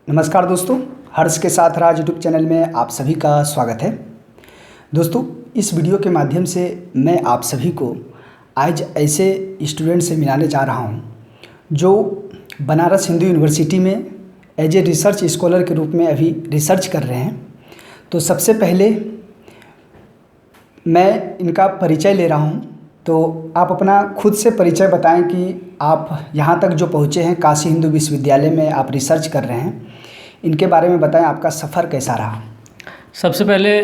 नमस्कार दोस्तों, हर्ष के साथ राज यूट्यूब चैनल में आप सभी का स्वागत है। दोस्तों, इस वीडियो के माध्यम से मैं आप सभी को आज ऐसे स्टूडेंट से मिलाने जा रहा हूं जो बनारस हिंदू यूनिवर्सिटी में एज ए रिसर्च स्कॉलर के रूप में अभी रिसर्च कर रहे हैं। तो सबसे पहले मैं इनका परिचय ले रहा हूं, तो आप अपना खुद से परिचय बताएं कि आप यहाँ तक जो पहुँचे हैं, काशी हिंदू विश्वविद्यालय में आप रिसर्च कर रहे हैं, इनके बारे में बताएं। आपका सफ़र कैसा रहा? सबसे पहले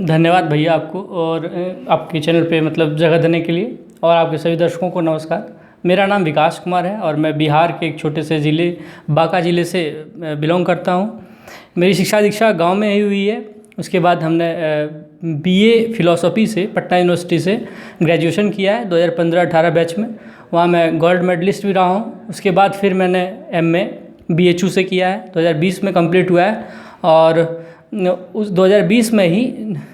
धन्यवाद भैया आपको और आपके चैनल पे जगह देने के लिए, और आपके सभी दर्शकों को नमस्कार। मेरा नाम विकास कुमार है और मैं बिहार के एक छोटे से ज़िले बांका ज़िले से बिलोंग करता हूँ। मेरी शिक्षा दीक्षा गांव में ही हुई है। उसके बाद हमने बीए फिलॉसफी से पटना यूनिवर्सिटी से ग्रेजुएशन किया है 2015-18 बैच में। वहाँ मैं गोल्ड मेडलिस्ट भी रहा हूँ। उसके बाद फिर मैंने एमए बीएचयू से किया है, 2020 में कंप्लीट हुआ है। और उस 2020 में ही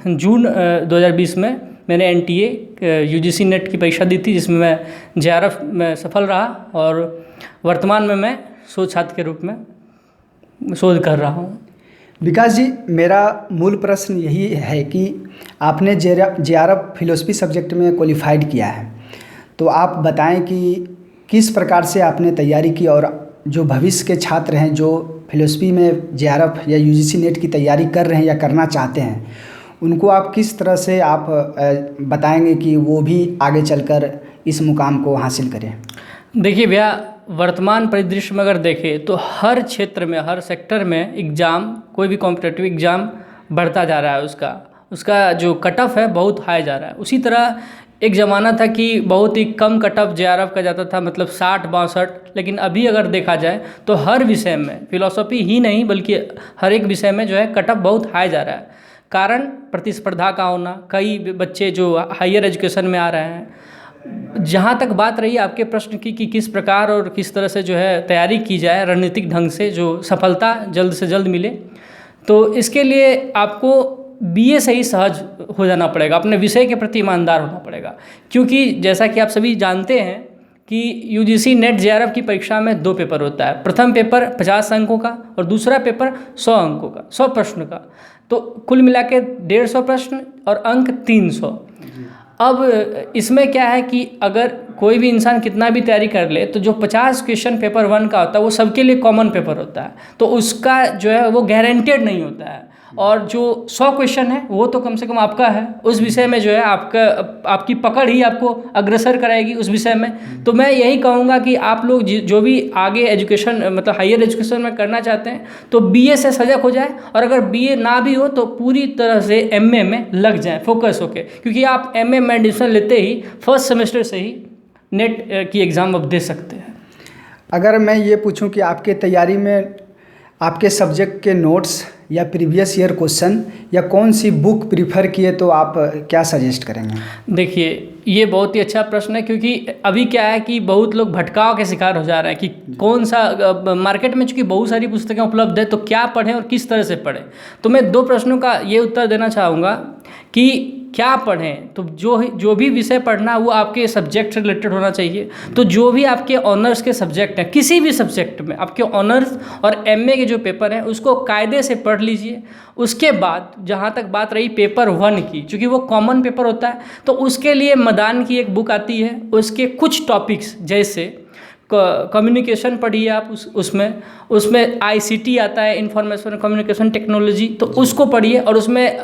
जून 2020 में मैंने एनटीए यूजीसी नेट की परीक्षा दी थी, जिसमें मैं जेआरएफ में सफल रहा और वर्तमान में मैं शोध छात्र के रूप में शोध कर रहा हूँ। विकास जी, मेरा मूल प्रश्न यही है कि आपने जेआरएफ फिलोसफी सब्जेक्ट में क्वालिफाइड किया है, तो आप बताएं कि किस प्रकार से आपने तैयारी की और जो भविष्य के छात्र हैं जो फिलोसफी में जेआरएफ या यूजीसी नेट की तैयारी कर रहे हैं या करना चाहते हैं, उनको आप किस तरह से आप बताएंगे कि वो भी आगे चलकर इस मुकाम को हासिल करें? देखिए भैया, वर्तमान परिदृश्य में अगर देखें तो हर क्षेत्र में, हर सेक्टर में एग्ज़ाम, कोई भी कॉम्पिटिटिव एग्ज़ाम बढ़ता जा रहा है। उसका जो कट ऑफ है बहुत हाई जा रहा है। उसी तरह एक ज़माना था कि बहुत ही कम कट ऑफ जेआरएफ का जाता था, 60-62। लेकिन अभी अगर देखा जाए तो हर विषय में, फिलॉसफी ही नहीं बल्कि हर एक विषय में जो है कट ऑफ बहुत हाई जा रहा है। कारण प्रतिस्पर्धा का होना, कई बच्चे जो हायर एजुकेशन में आ रहे हैं। जहाँ तक बात रही आपके प्रश्न की कि किस प्रकार और किस तरह से जो है तैयारी की जाए रणनीतिक ढंग से जो सफलता जल्द से जल्द मिले, तो इसके लिए आपको बीए से ही सहज हो जाना पड़ेगा, अपने विषय के प्रति ईमानदार होना पड़ेगा। क्योंकि जैसा कि आप सभी जानते हैं कि यूजीसी नेट जेआरएफ की परीक्षा में 2 पेपर होता है। प्रथम पेपर 50 अंकों का और दूसरा पेपर 100 अंकों का, 100 प्रश्न का। तो कुल मिला के 150 प्रश्न और अंक 300। अब इसमें क्या है कि अगर कोई भी इंसान कितना भी तैयारी कर ले तो जो 50 क्वेश्चन पेपर 1 का होता है वो सबके लिए कॉमन पेपर होता है, तो उसका जो है वो गारंटेड नहीं होता है। और जो 100 क्वेश्चन है वो तो कम से कम आपका है, उस विषय में जो है आपकी पकड़ ही आपको अग्रसर कराएगी उस विषय में। तो मैं यही कहूँगा कि आप लोग जो भी आगे एजुकेशन हायर एजुकेशन में करना चाहते हैं तो बीए से सजग हो जाए, और अगर बीए ना भी हो तो पूरी तरह से एमए में लग जाएं फोकस होके। क्योंकि आप एमए में एडमिशन लेते ही फर्स्ट सेमेस्टर से ही नेट की एग्ज़ाम आप दे सकते हैं। अगर मैं ये पूछूं कि आपके तैयारी में आपके सब्जेक्ट के नोट्स या प्रीवियस ईयर क्वेश्चन या कौन सी बुक प्रीफर किए, तो आप क्या सजेस्ट करेंगे? देखिए, ये बहुत ही अच्छा प्रश्न है, क्योंकि अभी क्या है कि बहुत लोग भटकाव के शिकार हो जा रहे हैं कि कौन सा मार्केट में, चूँकि बहुत सारी पुस्तकें उपलब्ध है, तो क्या पढ़ें और किस तरह से पढ़ें। तो मैं 2 प्रश्नों का ये उत्तर देना चाहूँगा कि क्या पढ़ें। तो जो भी विषय पढ़ना वो आपके सब्जेक्ट से रिलेटेड होना चाहिए। तो जो भी आपके ऑनर्स के सब्जेक्ट हैं, किसी भी सब्जेक्ट में आपके ऑनर्स और एमए के जो पेपर हैं उसको कायदे से पढ़ लीजिए। उसके बाद जहाँ तक बात रही पेपर 1 की, चूँकि वो कॉमन पेपर होता है, तो उसके लिए मदान की एक बुक आती है, उसके कुछ टॉपिक्स जैसे कम्युनिकेशन पढ़िए आप, उसमें आईसीटी आता है, इंफॉर्मेशन कम्युनिकेशन टेक्नोलॉजी, तो उसको पढ़िए। और उसमें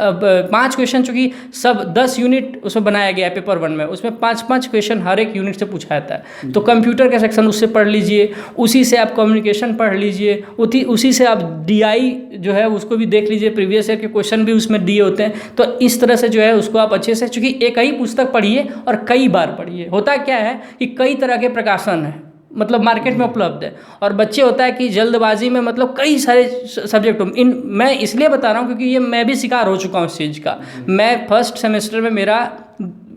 5 क्वेश्चन, चूँकि सब 10 यूनिट उसमें बनाया गया है पेपर 1 में, उसमें 5-5 क्वेश्चन हर एक यूनिट से पूछा जाता है। तो कंप्यूटर का सेक्शन उससे पढ़ लीजिए, उसी से आप कम्युनिकेशन पढ़ लीजिए, उसी से आप डीआई जो है उसको भी देख लीजिए, प्रीवियस ईयर के क्वेश्चन भी उसमें दिए होते हैं। तो इस तरह से जो है उसको आप अच्छे से, चूँकि एक ही पुस्तक पढ़िए और कई बार पढ़िए। होता क्या है कि कई तरह के प्रकाशन हैं, मार्केट में उपलब्ध है, और बच्चे होता है कि जल्दबाजी में कई सारे सब्जेक्ट मैं इसलिए बता रहा हूँ क्योंकि ये मैं भी शिकार हो चुका हूँ इस चीज़ का। मैं फर्स्ट सेमेस्टर में मेरा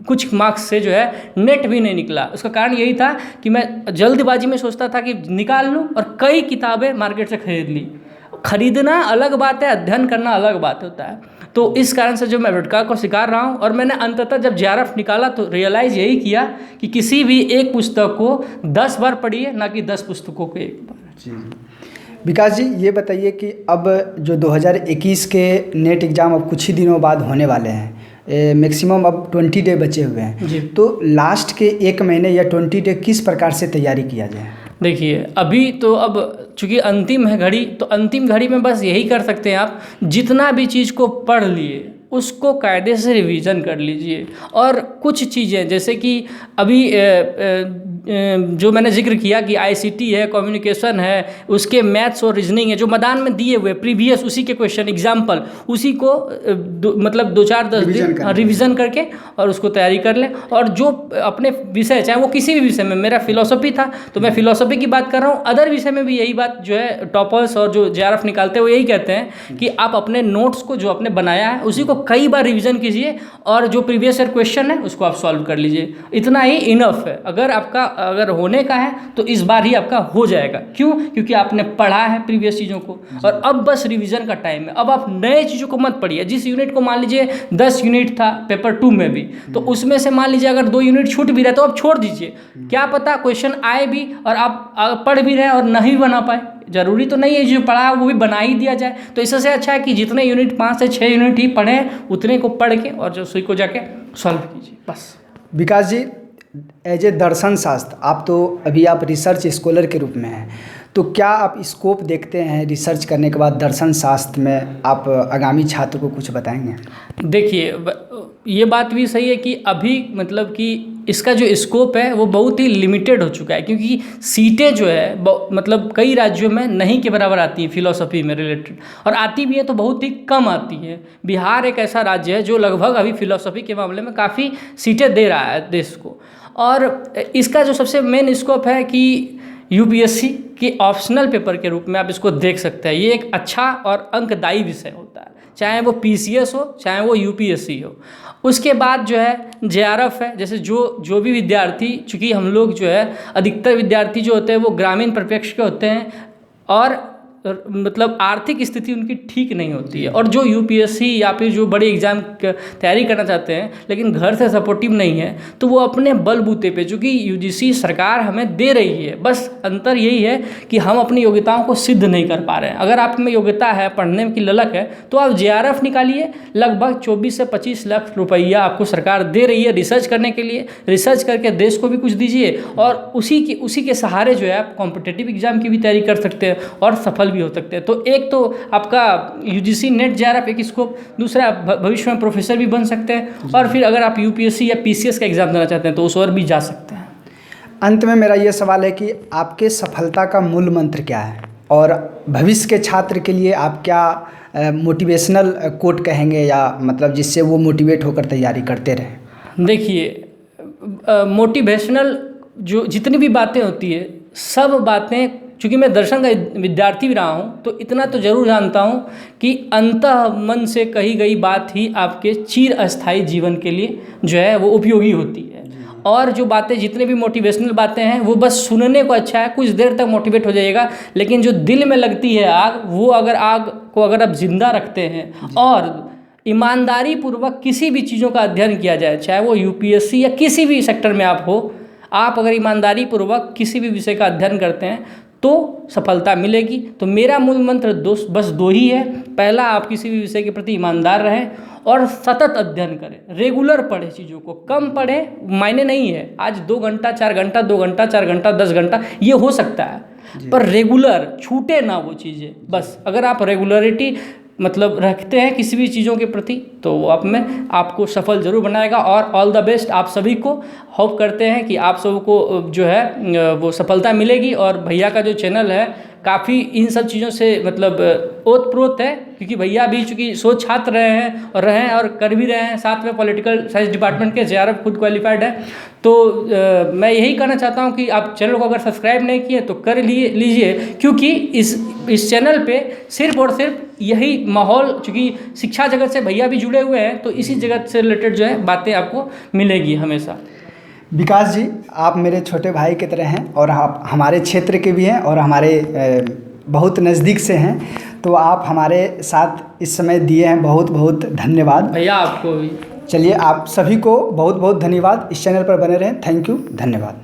कुछ मार्क्स से जो है नेट भी नहीं निकला। उसका कारण यही था कि मैं जल्दबाजी में सोचता था कि निकाल लूँ और कई किताबें मार्केट से खरीद ली। खरीदना अलग बात है, अध्ययन करना अलग बात होता है। तो इस कारण से जो मैं भटकाव को शिकार रहा हूँ, और मैंने अंततः जब जेआरएफ निकाला तो रियलाइज़ यही किया कि किसी भी एक पुस्तक को 10 बार पढ़िए, ना कि 10 पुस्तकों को एक बार। जी। विकास जी, ये बताइए कि अब जो 2021 के नेट एग्ज़ाम अब कुछ ही दिनों बाद होने वाले हैं, मैक्सिमम अब 20 डे बचे हुए हैं जी। तो लास्ट के 1 महीने या 20 डे किस प्रकार से तैयारी किया जाए? देखिए, अभी तो अब चूँकि अंतिम है घड़ी, तो अंतिम घड़ी में बस यही कर सकते हैं आप, जितना भी चीज़ को पढ़ लिए उसको कायदे से रिवीजन कर लीजिए। और कुछ चीज़ें जैसे कि अभी जो मैंने जिक्र किया कि आईसीटी है, कम्युनिकेशन है, उसके मैथ्स और रीजनिंग है, जो मैदान में दिए हुए प्रीवियस उसी के क्वेश्चन एग्जाम्पल, उसी को मतलब 2-4-10 दिन रिवीजन करके और उसको तैयारी कर लें। और जो अपने विषय, चाहे वो किसी भी विषय में, मेरा फिलॉसफी था तो मैं फिलॉसफी की बात कर रहा हूँ, अदर विषय में भी यही बात जो है टॉपर्स और जो जेआरएफ निकालते हैं वो यही कहते हैं कि आप अपने नोट्स को जो आपने बनाया है उसी को कई बार रिवीजन कीजिए और जो प्रीवियस ईयर क्वेश्चन है उसको आप सॉल्व कर लीजिए। इतना ही इनफ है। अगर होने का है तो इस बार ही आपका हो जाएगा। क्यों? क्योंकि आपने पढ़ा है प्रीवियस चीज़ों को और अब बस रिवीजन का टाइम है। अब आप नए चीज़ों को मत पढ़िए। जिस यूनिट को मान लीजिए 10 यूनिट था पेपर 2 में भी, तो उसमें से मान लीजिए अगर 2 यूनिट छूट भी रहे तो आप छोड़ दीजिए। क्या पता क्वेश्चन आए भी और आप पढ़ भी रहे और नहीं बना पाए। जरूरी तो नहीं है जो पढ़ा है वो भी बना ही दिया जाए। तो इससे अच्छा है कि जितने यूनिट 5 से 6 यूनिट ही पढ़ें उतने को पढ़ के और जो उसी को जाके सॉल्व कीजिए बस। विकास जी, एज ए दर्शन शास्त्र आप अभी रिसर्च स्कॉलर के रूप में हैं, तो क्या आप स्कोप देखते हैं रिसर्च करने के बाद दर्शन शास्त्र में? आप आगामी छात्र को कुछ बताएंगे? देखिए, ये बात भी सही है कि अभी मतलब कि इसका जो स्कोप है वो बहुत ही लिमिटेड हो चुका है, क्योंकि सीटें जो है मतलब कई राज्यों में नहीं के बराबर आती हैं फिलॉसफी में रिलेटेड, और आती भी है तो बहुत ही कम आती है। बिहार एक ऐसा राज्य है जो लगभग अभी फिलॉसफी के मामले में काफ़ी सीटें दे रहा है देश को। और इसका जो सबसे मेन स्कोप है कि यूपीएससी के ऑप्शनल पेपर के रूप में आप इसको देख सकते हैं। ये एक अच्छा और अंकदायी विषय होता है, चाहे वो पीसीएस हो चाहे वो यूपीएससी हो। उसके बाद जो है जेआरएफ है। जैसे जो भी विद्यार्थी, चूँकि हम लोग जो है अधिकतर विद्यार्थी जो होते हैं वो ग्रामीण परिप्रेक्ष्य के होते हैं और मतलब आर्थिक स्थिति उनकी ठीक नहीं होती है, और जो यूपीएससी या फिर जो बड़े एग्ज़ाम तैयारी करना चाहते हैं लेकिन घर से सपोर्टिव नहीं है, तो वो अपने बलबूते पे, चूँकि यूजीसी सरकार हमें दे रही है, बस अंतर यही है कि हम अपनी योग्यताओं को सिद्ध नहीं कर पा रहे हैं। अगर आप में योग्यता है, पढ़ने की ललक है, तो आप जेआरएफ निकालिए। लगभग 24 से 25 लाख रुपया आपको सरकार दे रही है रिसर्च करने के लिए। रिसर्च करके देश को भी कुछ दीजिए और उसी के सहारे जो है आप कॉम्पिटिटिव एग्जाम की भी तैयारी कर सकते हैं और सफल भी हो सकते हैं। तो एक तो आपका यूजीसी नेट जेआरएफ एक स्कोप, दूसरा भविष्य में प्रोफेसर भी बन सकते हैं, और फिर अगर आप यूपीएससी या पीसीएस का एग्जाम देना चाहते हैं तो उस और भी जा सकते हैं। अंत में मेरा ये सवाल है कि आपके सफलता का मूल मंत्र क्या है, और भविष्य के छात्र के लिए आप क्या मोटिवेशनल कोट कहेंगे, या मतलब जिससे वो मोटिवेट होकर तैयारी करते रहें? देखिए, मोटिवेशनल जो जितनी भी बातें होती है, सब बातें, चूँकि मैं दर्शन का विद्यार्थी भी रहा हूँ, तो इतना तो ज़रूर जानता हूँ कि अंतः मन से कही गई बात ही आपके चिर अस्थायी जीवन के लिए जो है वो उपयोगी होती है। और जो बातें, जितने भी मोटिवेशनल बातें हैं, वो बस सुनने को अच्छा है, कुछ देर तक मोटिवेट हो जाइएगा, लेकिन जो दिल में लगती है आग, वो आग को अगर आप जिंदा रखते हैं और ईमानदारी पूर्वक किसी भी चीज़ों का अध्ययन किया जाए, चाहे वो यूपीएससी या किसी भी सेक्टर में आप हो, आप अगर ईमानदारी पूर्वक किसी भी विषय का अध्ययन करते हैं तो सफलता मिलेगी। तो मेरा मूल मंत्र बस दो ही है। पहला, आप किसी भी विषय के प्रति ईमानदार रहें और सतत अध्ययन करें, रेगुलर पढ़ें, चीज़ों को कम पढ़ें, मायने नहीं है आज 2 घंटा 4 घंटा 2 घंटा 4 घंटा 10 घंटा ये हो सकता है, पर रेगुलर छूटे ना वो चीज़ें। बस अगर आप रेगुलरिटी मतलब रखते हैं किसी भी चीज़ों के प्रति, तो वो आपको सफल ज़रूर बनाएगा। और ऑल द बेस्ट आप सभी को। होप करते हैं कि आप सबको जो है वो सफलता मिलेगी। और भैया का जो चैनल है काफ़ी इन सब चीज़ों से मतलब ओतप्रोत है, क्योंकि भैया भी चूँकि शोध छात्र रहे हैं और कर भी रहे हैं, साथ में पॉलिटिकल साइंस डिपार्टमेंट के जेआरएफ खुद क्वालिफाइड है। तो मैं यही कहना चाहता हूँ कि आप चैनल को अगर सब्सक्राइब नहीं किए तो कर लीजिए, क्योंकि इस चैनल पे सिर्फ और सिर्फ यही माहौल, चूँकि शिक्षा जगत से भैया भी जुड़े हुए हैं, तो इसी जगत से रिलेटेड जो है बातें आपको मिलेगी हमेशा। विकास जी, आप मेरे छोटे भाई की तरह हैं और आप हमारे क्षेत्र के भी हैं और हमारे बहुत नज़दीक से हैं, तो आप हमारे साथ इस समय दिए हैं, बहुत बहुत धन्यवाद भैया। आपको भी। चलिए, आप सभी को बहुत बहुत धन्यवाद। इस चैनल पर बने रहें। थैंक यू, धन्यवाद।